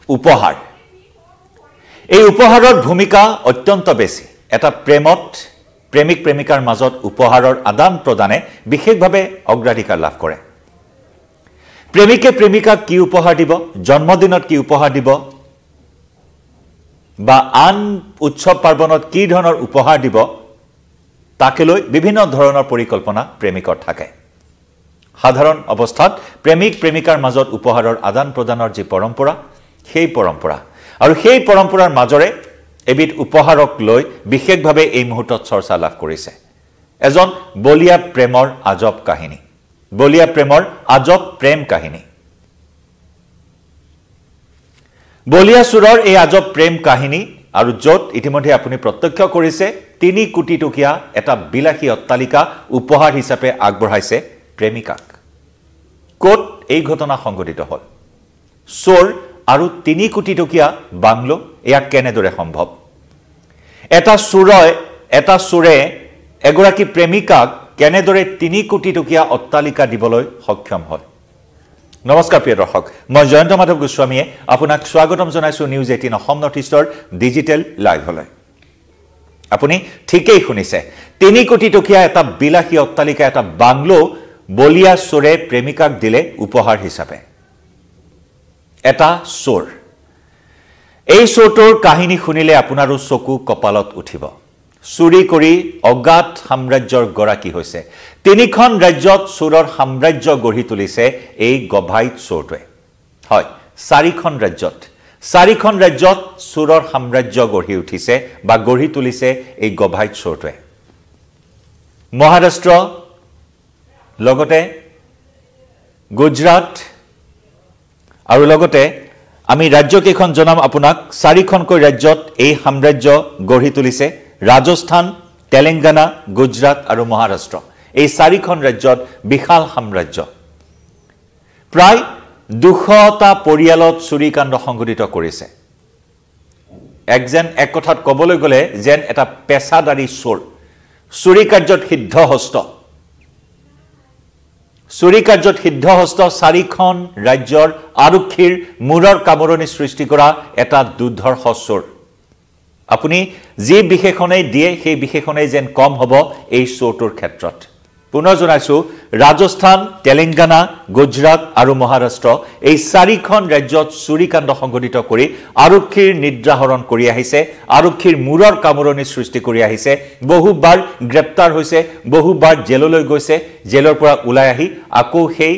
উপহাৰ এই উপহাৰৰ ভূমিকা অত্যন্ত বেছি এটা প্ৰেমত প্ৰেমিক প্ৰেমিকাৰ মাজত উপহাৰৰ আদান প্ৰদানে বিশেষভাৱে অগ্ৰাধিকাৰ লাভ কৰে প্ৰেমিকে প্ৰেমিকাক কি উপহাৰ দিব জন্মদিনত কি উপহাৰ দিব বা আন উৎসৱ পাৰ্বণত কি ধৰণৰ উপহাৰ দিব তাকে লৈ বিভিন্ন ধৰণৰ পৰিকল্পনা প্ৰেমিকৰ থাকে সাধাৰণ অৱস্থাত প্ৰেমিক প্ৰেমিকাৰ মাজত উপহাৰৰ আদান প্ৰদানৰ যি পৰম্পৰা সেই পৰম্পৰা আৰু সেই পৰম্পৰাৰ মাজৰে এবিধ উপহাৰক লৈ বিশেষভাৱে এই মুহূৰ্তত চৰ্চা লাভ কৰিছে এজন বলিয়া প্ৰেমৰ আজব কাহিনী বলিয়া প্ৰেমৰ আজব প্ৰেম কাহিনী বলিয়া সুৰৰ এই আজব প্ৰেম কাহিনী আৰু য'ত ইতিমধ্যে আপুনি প্ৰত্যক্ষ কৰিছে 3 কোটি টকীয়া এটা বিলাসী অট্টালিকা উপহাৰ হিচাপে আগবঢ়াইছে প্ৰেমিকাক কোট এই ঘটনা সংঘটিত হল চোৰ আৰু 3 কোটি টকীয়া বাংলো এয়া কেনেদৰে সম্ভৱ এটা চোৰে এগৰাকী প্ৰেমিকাক কেনেদৰে 3 কোটি টকীয়া অট্টালিকা দিবলৈ সক্ষম হল নমস্কাৰ প্ৰিয় দৰ্শক মই জয়ন্ত মাধৱ গোস্বামীয়ে আপোনাক স্বাগতম জনাইছো নিউজ 18 অসম নৰ্থ ইষ্টৰ ডিজিটেল লাইভলৈ আপুনি ঠিকই শুনিছে 3 কোটি টকীয়া এটা বিলাসী অট্টালিকা এটা বাংলো বলিয়া চোৰে প্ৰেমিকাক দিলে উপহাৰ হিচাপে এটা চোৰ এই চোৰটোৰ কাহিনী শুনিলে আপোনাৰো চকু কপালত উঠিব চুৰি কৰি অগাধ সাম্ৰাজ্যৰ গৰাকী হৈছে 3খন ৰাজ্যত চোৰৰ সাম্ৰাজ্য গঢ়ি তুলিছে এই গভাইত চোৰটোৱে হয় 4খন ৰাজ্যত চোৰৰ সাম্ৰাজ্য গঢ়ি উঠিছে বা গঢ়ি তুলিছে এই গভাইত চোৰটোৱে মহাৰাষ্ট্ৰ লগতে গুজৰাট আৰু লগতে আমি ৰাজ্যকেইখন জনাম আপোনাক 4খনকৈ ৰাজ্যত এই সাম্ৰাজ্য গঢ়ি তুলিছে ৰাজস্থান তেলেংগানা গুজৰাট আৰু মহাৰাষ্ট্ৰ এই 4খন ৰাজ্যত বিশাল সাম্ৰাজ্য প্ৰায় 200টা পৰিয়ালত চুৰিকাণ্ড সংঘটিত কৰিছে এক কথাত ক'বলৈ গ'লে যেন এটা পেছাদাৰী চোৰ চুৰি কাৰ্যত সিদ্ধহস্ত 4খন ৰাজ্যৰ আৰক্ষীৰ মূৰৰ কামৰণি সৃষ্টি কৰা এটা দুৰ্ধৰ্ষ চোৰ আপুনি যি বিশেষণেই দিয়ে সেই বিশেষণেই যেন কম হ'ব এই চোৰটোৰ ক্ষেত্ৰত পুনৰ জনাইছো ৰাজস্থান তেলেংগানা গুজৰাট আৰু মহাৰাষ্ট্ৰ এই 4খন ৰাজ্যত চুৰিকাণ্ড সংঘটিত কৰি আৰক্ষীৰ নিদ্ৰাহৰণ কৰি আহিছে আৰক্ষীৰ মূৰৰ কামৰণি সৃষ্টি কৰি আহিছে বহুবাৰ গ্ৰেপ্তাৰ হৈছে বহুবাৰ জেললৈ গৈছে জেলৰ পৰা ওলাই আহি আকৌ সেই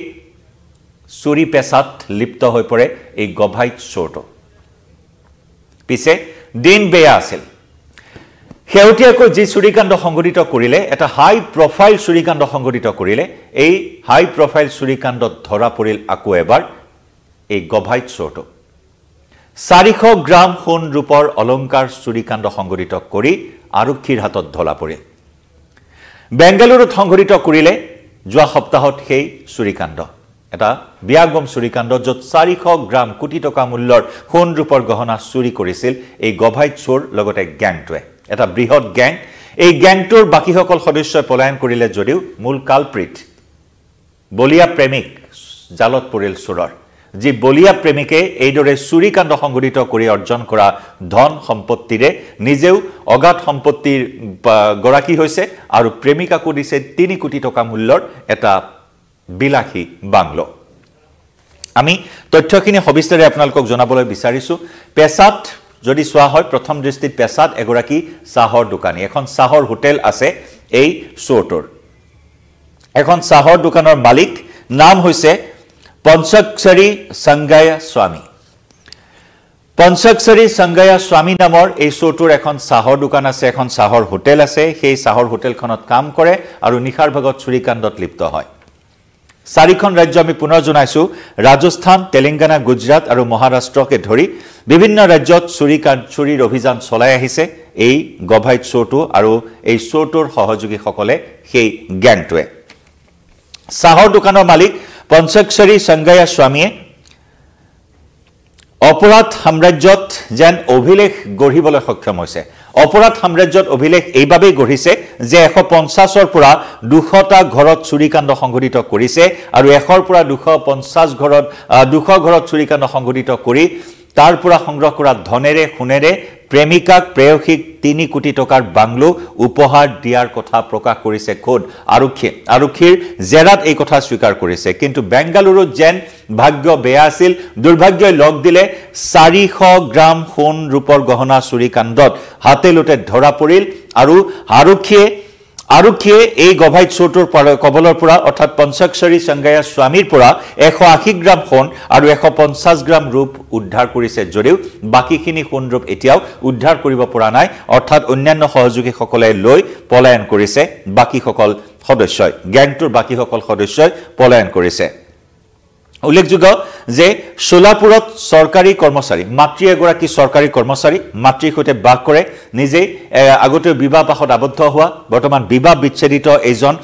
চুৰি পেছাত লিপ্ত হৈ পৰে এই গভাইত চোৰটো পিছে দিন বেয়া আছিল হেউটিয়াকৈ যি চুৰিকাণ্ড সংঘটিত কৰিলে এটা হাই প্ৰফাইল চুৰিকাণ্ড সংঘটিত কৰিলে এই হাই প্ৰফাইল চুৰিকাণ্ডত ধৰা পৰিল আকৌ এবাৰ এই গভাইত চোৰটো 400 গ্ৰাম সোণ ৰূপৰ অলংকাৰ চুৰিকাণ্ড সংঘটিত কৰি আৰক্ষীৰ হাতত ধৰা পৰিল বেংগালুৰুত সংঘটিত কৰিলে যোৱা সপ্তাহত সেই চুৰিকাণ্ড এটা বিয়াগম চুৰিকাণ্ড য'ত 400 গ্ৰাম কোটি টকা মূল্যৰ সোণ ৰূপৰ গহনা চুৰি কৰিছিল এই গভাইত চোৰ লগতে গ্যাংটোৱে এটা বৃহৎ গ্যাং এই গ্যাংটোৰ বাকিসকল সদস্যই পলায়ন কৰিলে যদিও মূল কালপ্ৰিট বলিয়া প্ৰেমিক জালত পৰিল চোৰৰ যি বলিয়া প্ৰেমিকে এইদৰে চুৰিকাণ্ড সংঘটিত কৰি অৰ্জন কৰা ধন সম্পত্তিৰে নিজেও অগাধ সম্পত্তিৰ গৰাকী হৈছে আৰু প্ৰেমিকাকো দিছে 3 কোটি টকা মূল্যৰ এটা বিলাসী বাংলো আমি তথ্যখিনি সবিস্তাৰে আপোনালোকক জনাবলৈ বিচাৰিছো পেছাত যদি সোৱা হয় প্ৰথম দৃষ্টিত পেছাত এগৰাকী চাহৰ দোকানী এখন চাহৰ হোটেল আছে এই চোৰটোৰ এখন চাহৰ দোকানৰ মালিক নাম হৈছে পঞ্চক্ষৰী সংগায়া স্বামী নামৰ এই চোৰটোৰ এখন চাহৰ দোকান আছে এখন চাহৰ হোটেল আছে সেই চাহৰ হোটেলখনত কাম কৰে আৰু নিখাৰ ভাগত চুৰিকাণ্ডত লিপ্ত হয় 4খন ৰাজ্য আমি পুনৰ জনাইছো ৰাজস্থান তেলেংগানা গুজৰাট আৰু মহাৰাষ্ট্ৰকে ধৰি বিভিন্ন ৰাজ্যত চুৰিৰ অভিযান চলাই আহিছে এই গভাইত চোৰটো আৰু এই চোৰটোৰ সহযোগীসকলে সেই গ্যাংটোৱে চাহৰ দোকানৰ মালিক পঞ্চক্ষৰী সংগায়া স্বামীয়ে অপৰাধ সাম্ৰাজ্যত যেন অভিলেখ গঢ়িবলৈ সক্ষম হৈছে অপৰাধ সাম্ৰাজ্যত অভিলেখ এইভাবে গঢ়িছে যে 150ৰ পৰা 200টা ঘৰত চুৰিকাণ্ড সংঘটিত কৰিছে আৰু 100ৰ পৰা 250 ঘৰত 200 ঘৰত চুৰিকাণ্ড সংঘটিত কৰি তাৰ পৰা সংগ্ৰহ কৰা ধনেৰে সোণেৰে প্ৰেমিকাক প্ৰেয়সীক 3 কোটি টকাৰ বাংলো উপহাৰ দিয়াৰ কথা প্ৰকাশ কৰিছে খোদ আৰক্ষীৰ জেৰাত এই কথা স্বীকাৰ কৰিছে কিন্তু বেংগালুৰুত যেন ভাগ্য বেয়া আছিল দুৰ্ভাগ্যই লগ দিলে 400 গ্ৰাম সোণ ৰূপৰ গহনা চুৰি কাণ্ডত হাতে লোটে ধৰা পৰিল আৰু আৰক্ষীয়ে এই গভাইত চোৰটোৰ কবলৰ পৰা অৰ্থাৎ পঞ্চাক্ষৰী সংগায়া স্বামীৰ পৰা 180 গ্ৰাম সোণ আৰু 150 গ্ৰাম ৰূপ উদ্ধাৰ কৰিছে যদিও বাকিখিনি সোণ ৰূপ এতিয়াও উদ্ধাৰ কৰিব পৰা নাই অৰ্থাৎ অন্যান্য সহযোগীসকলে লৈ পলায়ন কৰিছে বাকিসকল সদস্যই গ্যাংটোৰ বাকিসকল সদস্যই পলায়ন কৰিছে উল্লেখযোগ্য যে সোলাপুৰত চৰকাৰী কৰ্মচাৰী মাতৃ এগৰাকী চৰকাৰী কৰ্মচাৰী মাতৃৰ সৈতে বাস কৰে নিজে আগতে বিবাহ পাশত আবদ্ধ হোৱা বৰ্তমান বিবাহ বিচ্ছেদিত এজন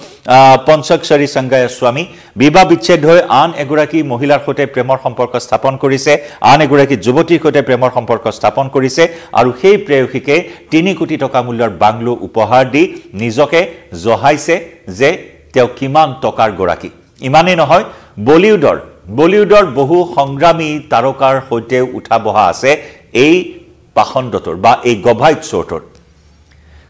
পঞ্চাক্ষৰী সংগায়া স্বামী বিবাহ বিচ্ছেদ হৈ আন এগৰাকী মহিলাৰ সৈতে প্ৰেমৰ সম্পৰ্ক স্থাপন কৰিছে আন এগৰাকী যুৱতীৰ সৈতে প্ৰেমৰ সম্পৰ্ক স্থাপন কৰিছে আৰু সেই প্ৰেয়সীকে 3 কোটি টকা মূল্যৰ বাংলো উপহাৰ দি নিজকে জহাইছে যে তেওঁ কিমান টকাৰ গৰাকী ইমানেই নহয় বলিউডৰ বহু সংগ্ৰামী তাৰকাৰ সৈতে উঠা বহা আছে এই পাখণ্ডটোৰ বা এই গভাইত চোৰটোৰ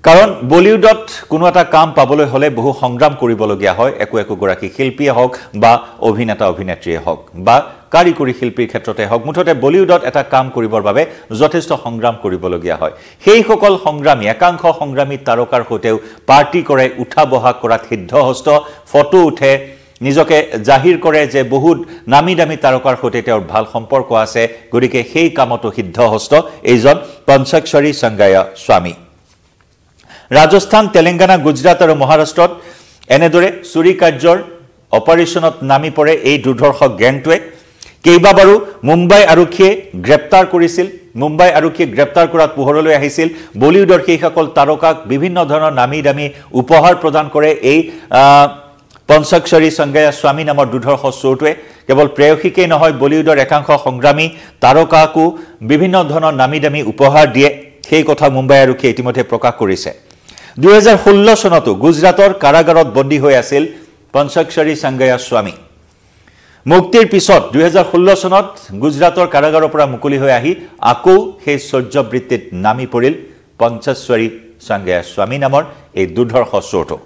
কাৰণ বলিউডত কোনো এটা কাম পাবলৈ হলে বহু সংগ্ৰাম কৰিবলগীয়া হয় একো গৰাকী শিল্পীয়ে হওক বা অভিনেতা অভিনেত্ৰীয়ে হওক বা কাৰিকৰী শিল্পীৰ ক্ষেত্ৰতে হওক মুঠতে বলিউডত এটা কাম কৰিবৰ বাবে যথেষ্ট সংগ্ৰাম কৰিবলগীয়া হয় সেই সকল সংগ্ৰামী একাংশ সংগ্ৰামী তাৰকাৰ সৈতেও পাৰ্টি কৰে উঠা বহা কৰাত সিদ্ধহস্ত ফটো উঠে নিজকে জাহিৰ কৰে যে বহুত নামি দামী তাৰকাৰ সৈতে তেওঁৰ ভাল সম্পৰ্ক আছে গৰিকে সেই কামতো সিদ্ধহস্ত এইজন পঞ্চাক্ষৰী সংগায়া স্বামী ৰাজস্থান তেলেংগানা গুজৰাট আৰু মহাৰাষ্ট্ৰত এনেদৰে চুৰি কাৰ্যৰ অপাৰেশ্যনত নামি পৰে এই দুৰ্ধৰ্ষক গ্যাংটোৱে কেইবাবাৰো মুম্বাই আৰক্ষীয়ে গ্ৰেপ্তাৰ কৰিছিল মুম্বাই আৰক্ষীয়ে গ্ৰেপ্তাৰ কৰাত পোহৰলৈ আহিছিল বলিউডৰ সেই সকল তাৰকাক বিভিন্ন ধৰণৰ নামি দামী উপহাৰ প্ৰদান কৰে এই পঞ্চাক্ষৰী সংগায়া স্বামী নামৰ দুৰ্ধৰ্ষ চোৰটোৱে কেৱল প্ৰেয়সীকেই নহয় বলিউডৰ একাংশ সংগ্ৰামী তাৰকাকো বিভিন্ন ধৰণৰ নামি দামী উপহাৰ দিয়ে সেই কথা মুম্বাই আৰক্ষীয়ে ইতিমধ্যে প্ৰকাশ কৰিছে 2016 চনতো গুজৰাটৰ কাৰাগাৰত বন্দী হৈ আছিল পঞ্চাক্ষৰী সংগায়া স্বামী মুক্তিৰ পিছত 2016 চনত গুজৰাটৰ কাৰাগাৰৰ পৰা মুকলি হৈ আহি আকৌ সেই সহ্যবৃত্তিত নামি পৰিল পঞ্চাক্ষৰী সংগায়া স্বামী নামৰ এই দুৰ্ধৰ্ষ চোৰটো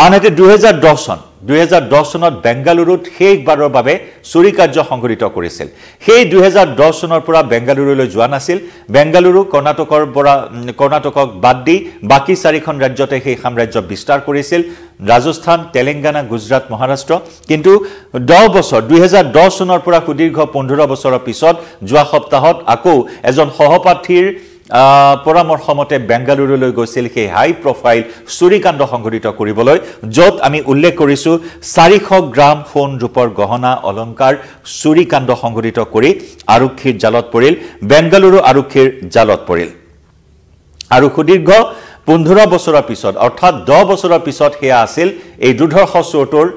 আনহাতে 2010 চনত বেংগালুৰুত শেষবাৰৰ বাবে চুৰি কাৰ্য সংঘটিত কৰিছিল সেই 2010 চনৰ পৰা বেংগালুৰুলৈ যোৱা নাছিল বেংগালুৰু কৰ্ণাটকক বাদ দি বাকি 4খন ৰাজ্যতে সেই সাম্ৰাজ্য বিস্তাৰ কৰিছিল ৰাজস্থান তেলেংগানা গুজৰাট মহাৰাষ্ট্ৰ কিন্তু 10 বছৰ 2010 চনৰ পৰা সুদীৰ্ঘ 15 বছৰৰ পিছত যোৱা সপ্তাহত আকৌ এজন সহপাঠীৰ পৰামৰ্শমতে বেংগালুৰুলৈ গৈছিল সেই হাই প্ৰফাইল চুৰিকাণ্ড সংঘটিত কৰিবলৈ য'ত আমি উল্লেখ কৰিছো 400 গ্ৰাম সোণ ৰূপৰ গহনা অলংকাৰ চুৰিকাণ্ড সংঘটিত কৰি আৰক্ষীৰ জালত পৰিল বেংগালুৰু আৰক্ষীৰ জালত পৰিল আৰু সুদীৰ্ঘ 15 বছৰৰ পিছত অৰ্থাৎ 10 বছৰৰ পিছত হেয়া আছিল এই দুৰ্ধৰ্ষ চোৰটোৰ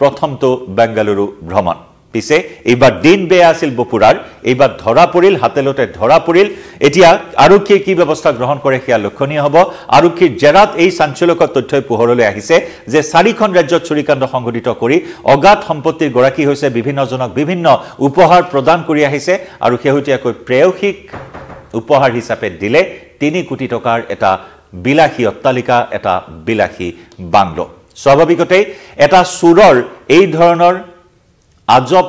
প্ৰথমটো বেংগালুৰু ভ্ৰমণ পিছে এইবাৰ দিন বেয়া আছিল বপুৰাৰ এইবাৰ ধৰা পৰিল হাতেলতে ধৰা পৰিল এতিয়া আৰক্ষীয়ে কি ব্যৱস্থা গ্ৰহণ কৰে হেয়া লক্ষণীয় হ'ব আৰক্ষীৰ জেৰাত এই চাঞ্চল্যকৰ তথ্যই পোহৰলৈ আহিছে যে 4খন ৰাজ্যত চুৰিকাণ্ড সংঘটিত কৰি অগাধ সম্পত্তিৰ গৰাকী হৈছে বিভিন্নজনক বিভিন্ন উপহাৰ প্ৰদান কৰি আহিছে আৰু শেহতীয়াকৈ প্ৰেয়সীক উপহাৰ হিচাপে দিলে 3 কোটি টকাৰ এটা বিলাসী অট্টালিকা এটা বিলাসী বাংলো স্বাভাৱিকতে এটা চুৰৰ এই ধৰণৰ আজব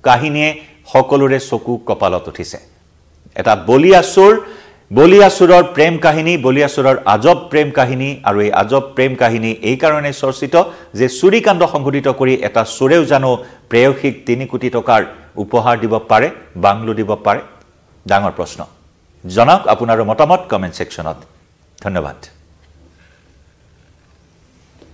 কাহিনীয়ে সকলোৰে চকু কপালত উঠিছে এটা বলিয়াসুৰৰ প্ৰেম কাহিনী বলিয়াসুৰৰ আজব প্ৰেম কাহিনী আৰু এই আজব প্ৰেম কাহিনী এই কাৰণে চৰ্চিত যে চুৰিকাণ্ড সংঘটিত কৰি এটা চোৰেও জানো প্ৰেয়সীক 3 কোটি টকাৰ উপহাৰ দিব পাৰে বাংলো দিব পাৰে ডাঙৰ প্ৰশ্ন জনাওক আপোনাৰ মতামত কমেন্ট সেকশনত ধন্যবাদ